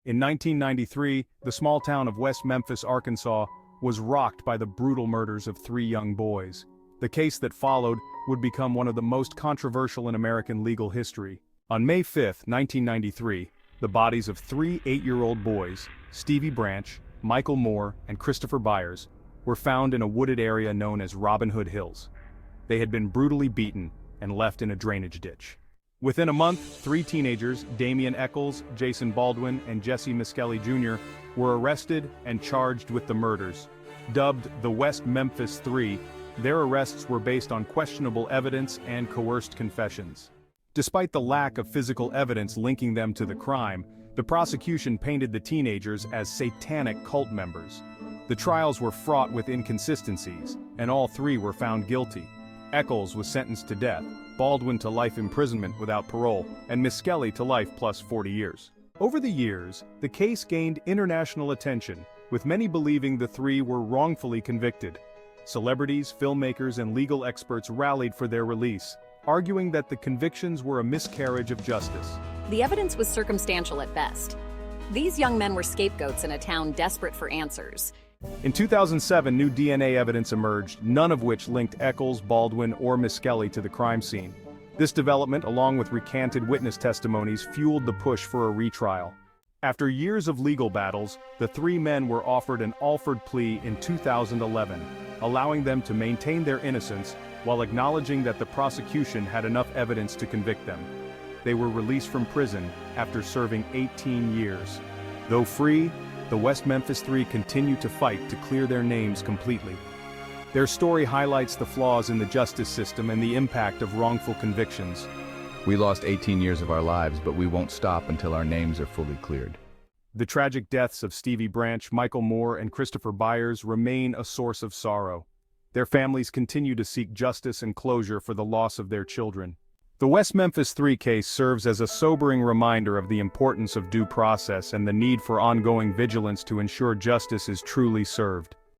In 1993, the small town of West Memphis, Arkansas, was rocked by the brutal murders of 3 young boys. The case that followed would become one of the most controversial in American legal history. On May 5, 1993, the bodies of 3 8-year-old boys, Stevie Branch, Michael Moore, and Christopher Byers, were found in a wooded area known as Robin Hood Hills. They had been brutally beaten and left in a drainage ditch. Within a month, 3 teenagers, Damien Echols, Jason Baldwin, and Jessie Misskelley Jr., were arrested and charged with the murders. Dubbed the West Memphis 3, their arrests were based on questionable evidence and coerced confessions. Despite the lack of physical evidence linking them to the crime, the prosecution painted the teenagers as satanic cult members. The trials were fraught with inconsistencies, and all 3 were found guilty. Echols was sentenced to death, Baldwin to life imprisonment without parole, and Misskelley to life plus 40 years. Over the years, the case gained international attention, with many believing the 3 were wrongfully convicted. Celebrities, filmmakers, and legal experts rallied for their release, arguing that the convictions were a miscarriage of justice. The evidence was circumstantial at best. These young men were scapegoats in a town desperate for answers. In 2007, new DNA evidence emerged, none of which linked Echols, Baldwin, or Misskelley to the crime scene. This development, along with recanted witness testimonies, fueled the push for a retrial. After years of legal battles, the 3 men were offered an Alford plea in 2011, allowing them to maintain their innocence while acknowledging that the prosecution had enough evidence to convict them. They were released from prison after serving 18 years. Though free, the West Memphis 3 continued to fight to clear their names completely. Their story highlights the flaws in the justice system and the impact of wrongful convictions. We lost 18 years of our lives, but we won't stop until our names are fully cleared. The tragic deaths of Stevie Branch, Michael Moore, and Christopher Byers remain a source of sorrow. Their families continue to seek justice and closure for the loss of their children. The West Memphis 3 case serves as a sobering reminder of the importance of due process and the need for ongoing vigilance to ensure justice is truly served.